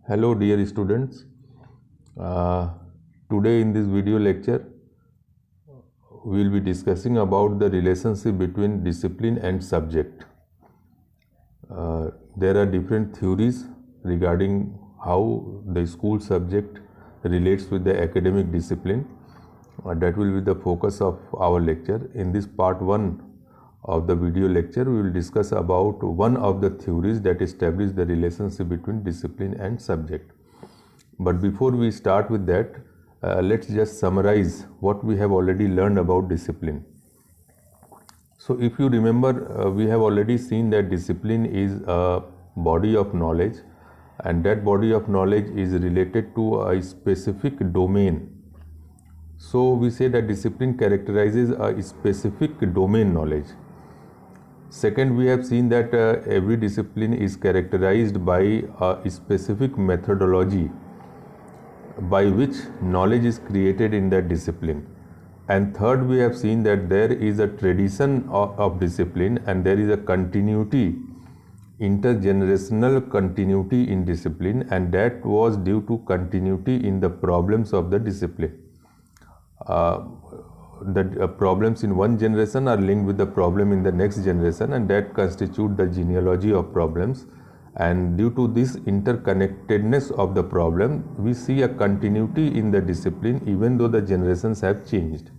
Hello dear students. Uh, Today in this video lecture we will be discussing about the relationship between discipline and subject. There are different theories regarding how the school subject relates with the academic discipline. That will be the focus of our lecture. In this part 1 of the video lecture, we will discuss about one of the theories that establish the relationship between discipline and subject. But before we start with that, let's just summarize what we have already learned about discipline. So if you remember, we have already seen that discipline is a body of knowledge, and that body of knowledge is related to a specific domain. So we say that discipline characterizes a specific domain knowledge. Second, we have seen that every discipline is characterized by a specific methodology by which knowledge is created in that discipline. And third, we have seen that there is a tradition of discipline, and there is a continuity, intergenerational continuity in discipline, and that was due to continuity in the problems of the discipline. The problems in one generation are linked with the problem in the next generation, and that constitute the genealogy of problems. And due to this interconnectedness of the problem, we see a continuity in the discipline even though the generations have changed.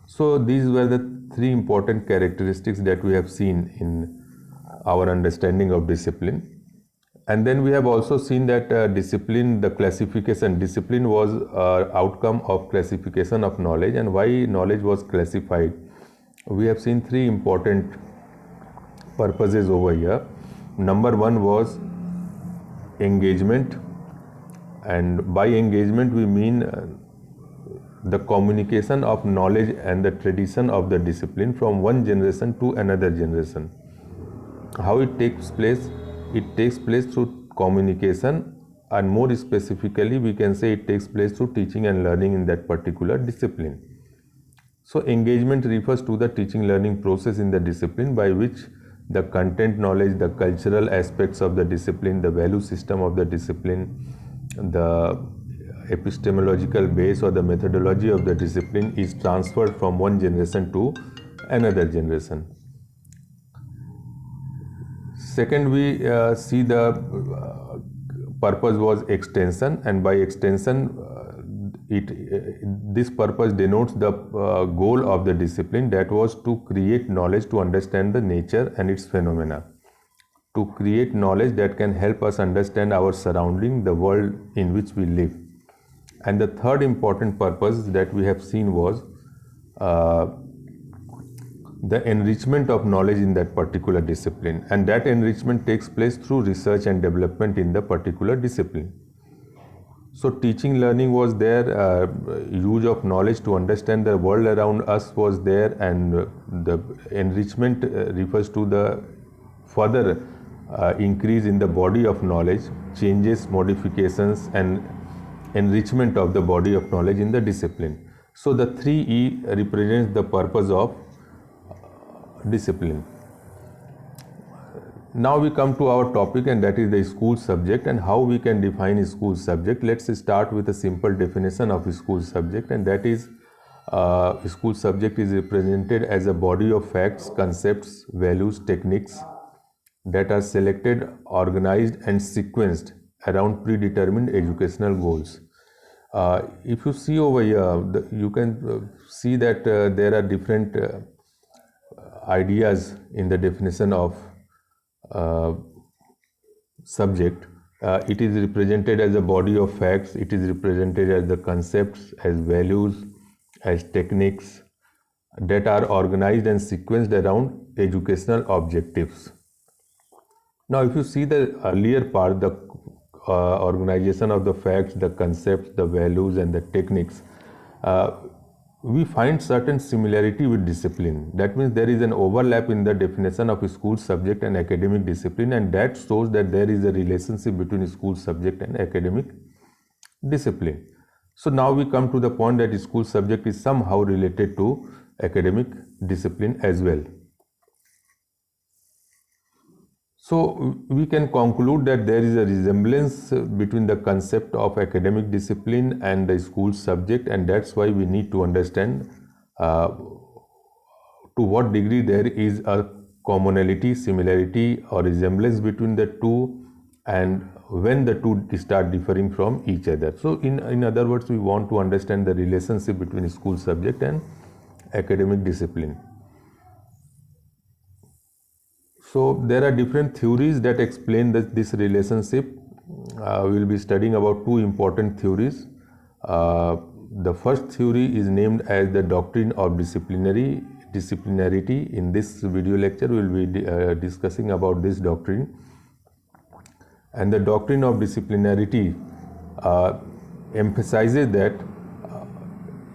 So these were the three important characteristics that we have seen in our understanding of discipline. And then we have also seen that discipline, the classification, discipline was outcome of classification of knowledge, and why knowledge was classified. We have seen three important purposes over here. Number one was engagement, and by engagement we mean the communication of knowledge and the tradition of the discipline from one generation to another generation. How it takes place? It takes place through communication, and more specifically we can say it takes place through teaching and learning in that particular discipline. So engagement refers to the teaching learning process in the discipline by which the content knowledge, the cultural aspects of the discipline, the value system of the discipline, the epistemological base or the methodology of the discipline is transferred from one generation to another generation. Second, we see the purpose was extension, and by extension this purpose denotes the goal of the discipline, that was to create knowledge to understand the nature and its phenomena, to create knowledge that can help us understand our surrounding, the world in which we live. And the third important purpose that we have seen was the enrichment of knowledge in that particular discipline, and that enrichment takes place through research and development in the particular discipline. So teaching learning was there, use of knowledge to understand the world around us was there, and the enrichment refers to the further increase in the body of knowledge, changes, modifications, and enrichment of the body of knowledge in the discipline. So the 3E represents the purpose of discipline. Now we come to our topic, and that is the school subject and how we can define a school subject. Let's start with a simple definition of a school subject, and that is school subject is represented as a body of facts, concepts, values, techniques that are selected, organized and sequenced around predetermined educational goals. If you see over here, you can see that there are different ideas in the definition of subject. It is represented as a body of facts, it is represented as the concepts, as values, as techniques that are organized and sequenced around educational objectives. Now if you see the earlier part, the organization of the facts, the concepts, the values and the techniques, we find certain similarity with discipline. That means there is an overlap in the definition of a school subject and academic discipline, and that shows that there is a relationship between a school subject and academic discipline. So now we come to the point that a school subject is somehow related to academic discipline as well. So we can conclude that there is a resemblance between the concept of academic discipline and the school subject, and that's why we need to understand to what degree there is a commonality, similarity or resemblance between the two, and when the two start differing from each other. So in other words, we want to understand the relationship between school subject and academic discipline. So there are different theories that explain this relationship. We will be studying about two important theories. The first theory is named as the doctrine of disciplinarity. In this video lecture, we will be discussing about this doctrine. And the doctrine of disciplinarity emphasizes that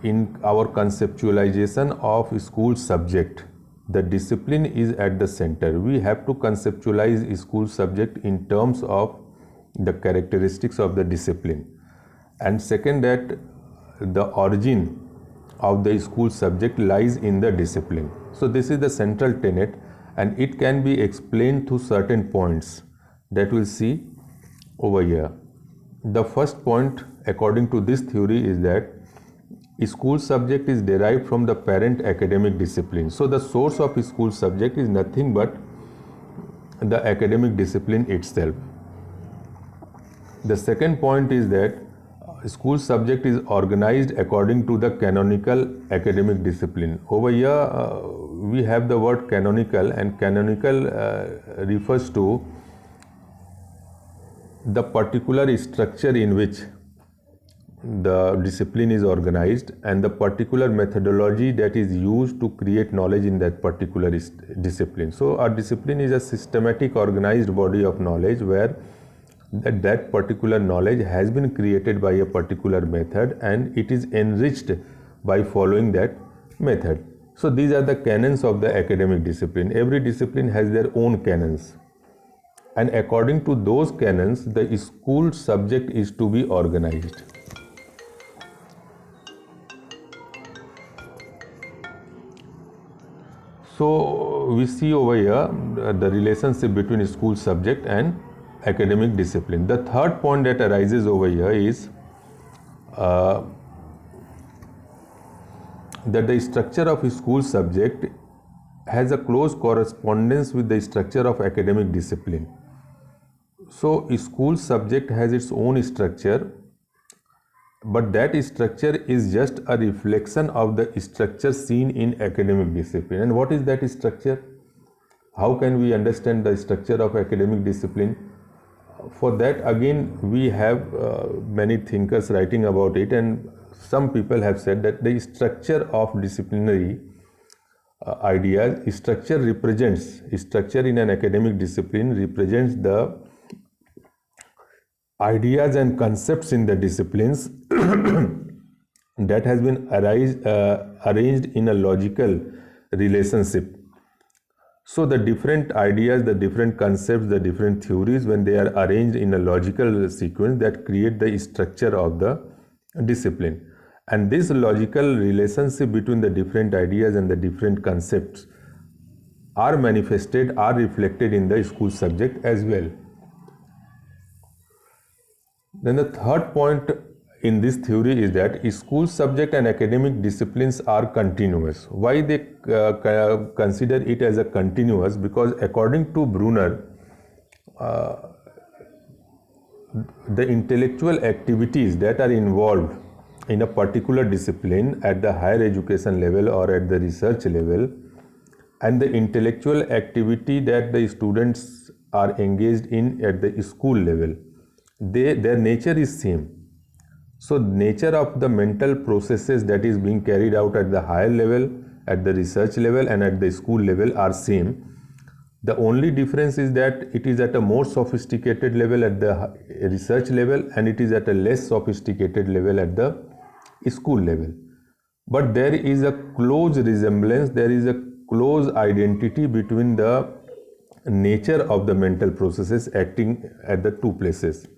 in our conceptualization of school subject, the discipline is at the center. We have to conceptualize school subject in terms of the characteristics of the discipline. And second, that the origin of the school subject lies in the discipline. So this is the central tenet, and it can be explained through certain points that we'll see over here. The first point, according to this theory, is that school subject is derived from the parent academic discipline. So the source of school subject is nothing but the academic discipline itself. The second point is that school subject is organized according to the canonical academic discipline. Over here we have the word canonical, and canonical refers to the particular structure in which the discipline is organized and the particular methodology that is used to create knowledge in that particular discipline. So our discipline is a systematic, organized body of knowledge where that particular knowledge has been created by a particular method, and it is enriched by following that method. So these are the canons of the academic discipline. Every discipline has their own canons, and according to those canons, the school subject is to be organized. So we see over here the relationship between school subject and academic discipline. The third point that arises over here is that the structure of school subject has a close correspondence with the structure of academic discipline. So school subject has its own structure, but that structure is just a reflection of the structure seen in academic discipline. And what is that structure? How can we understand the structure of academic discipline? For that, again, we have many thinkers writing about it, and some people have said that the structure of disciplinary ideas, structure in an academic discipline represents the ideas and concepts in the disciplines that has been arranged in a logical relationship. So the different ideas, the different concepts, the different theories, when they are arranged in a logical sequence, that create the structure of the discipline. And this logical relationship between the different ideas and the different concepts are manifested, are reflected in the school subject as well. Then the third point in this theory is that school subject and academic disciplines are continuous. Why they consider it as a continuous? Because according to Brunner, the intellectual activities that are involved in a particular discipline at the higher education level or at the research level, and the intellectual activity that the students are engaged in at the school level, their nature is same. So nature of the mental processes that is being carried out at the higher level, at the research level and at the school level are same. The only difference is that it is at a more sophisticated level at the research level, and it is at a less sophisticated level at the school level. But there is a close resemblance, there is a close identity between the nature of the mental processes acting at the two places.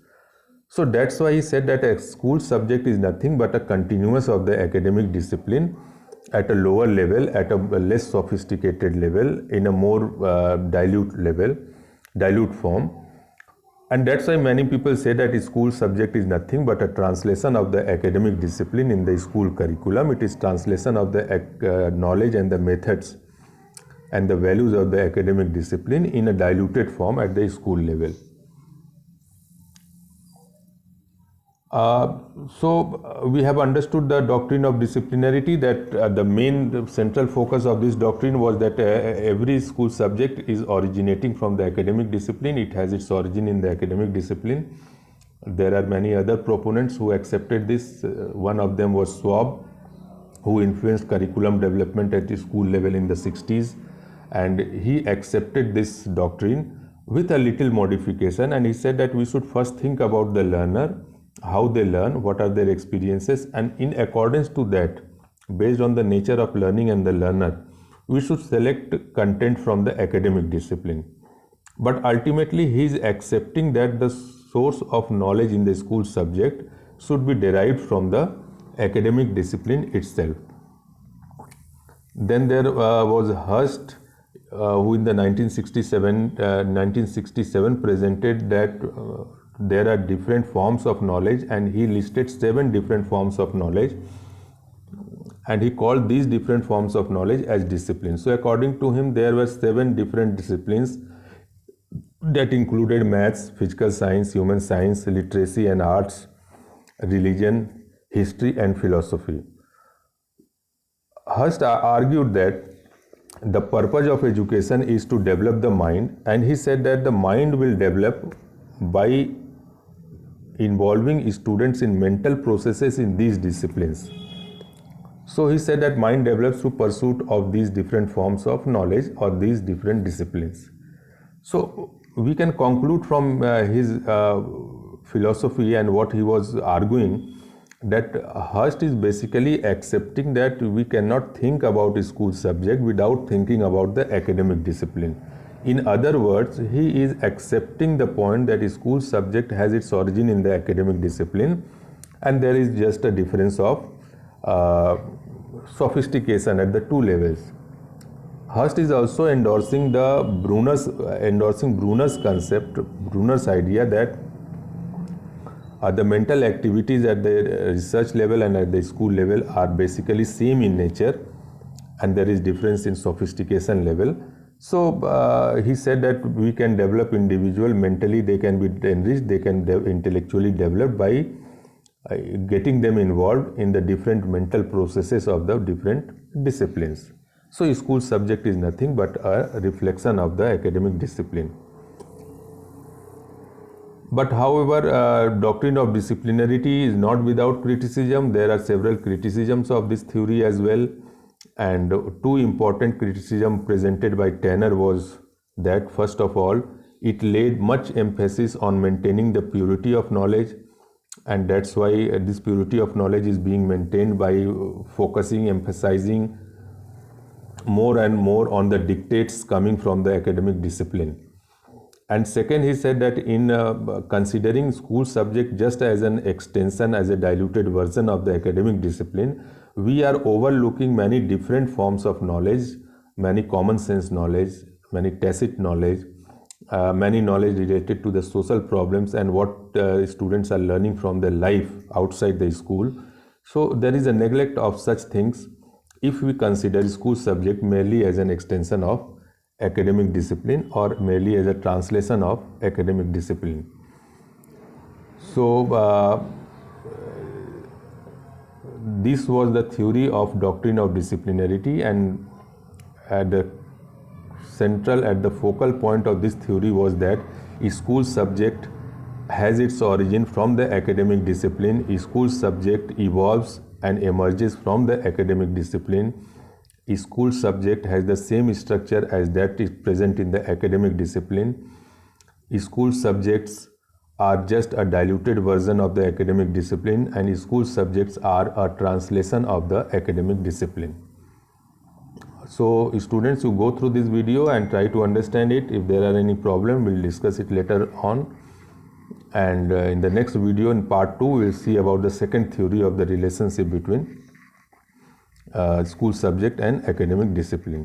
So that's why he said that a school subject is nothing but a continuous of the academic discipline at a lower level, at a less sophisticated level, in a more dilute level. dilute form. And that's why many people say that school subject is nothing but a translation of the academic discipline in the school curriculum. It is translation of the knowledge and the methods and the values of the academic discipline in a diluted form at the school level. We have understood the doctrine of disciplinarity, that the main central focus of this doctrine was that every school subject is originating from the academic discipline. It has its origin in the academic discipline. There are many other proponents who accepted this. One of them was Schwab, who influenced curriculum development at the school level in the 60s, and he accepted this doctrine with a little modification, and he said that we should first think about the learner, how they learn, what are their experiences, and in accordance to that, based on the nature of learning and the learner, we should select content from the academic discipline. But ultimately he is accepting that the source of knowledge in the school subject should be derived from the academic discipline itself. Then there was Hurst, who in the 1967 presented that there are different forms of knowledge, and he listed 7 different forms of knowledge, and he called these different forms of knowledge as disciplines. So according to him, there were 7 different disciplines that included maths, physical science, human science, literacy and arts, religion, history and philosophy. Hurst argued that the purpose of education is to develop the mind, and he said that the mind will develop by involving students in mental processes in these disciplines. So he said that mind develops through pursuit of these different forms of knowledge or these different disciplines. So we can conclude from his philosophy and what he was arguing that Hurst is basically accepting that we cannot think about a school subject without thinking about the academic discipline. In other words, he is accepting the point that a school subject has its origin in the academic discipline, and there is just a difference of sophistication at the 2 levels. Hurst is also endorsing Bruner's concept, Bruner's idea that the mental activities at the research level and at the school level are basically same in nature, and there is difference in sophistication level. So he said that we can develop individual mentally, they can be enriched, they can intellectually develop by getting them involved in the different mental processes of the different disciplines. So school subject is nothing but a reflection of the academic discipline. But however, doctrine of disciplinarity is not without criticism. There are several criticisms of this theory as well, and 2 important criticisms presented by Tanner was that, first of all, it laid much emphasis on maintaining the purity of knowledge, and that's why this purity of knowledge is being maintained by focusing, emphasizing more and more on the dictates coming from the academic discipline. And second, he said that in considering school subject just as an extension, as a diluted version of the academic discipline, we are overlooking many different forms of knowledge, many common sense knowledge, many tacit knowledge, many knowledge related to the social problems and what students are learning from their life outside the school. So there is a neglect of such things if we consider school subject merely as an extension of academic discipline or merely as a translation of academic discipline. So this was the theory of doctrine of disciplinarity, and at the focal point of this theory was that a school subject has its origin from the academic discipline. A school subject evolves and emerges from the academic discipline. A school subject has the same structure as that is present in the academic discipline. School subjects are just a diluted version of the academic discipline, and school subjects are a translation of the academic discipline. So students who go through this video and try to understand it, if there are any problem, we'll discuss it later on. And in the next video, in part 2, we'll see about the second theory of the relationship between school subject and academic discipline.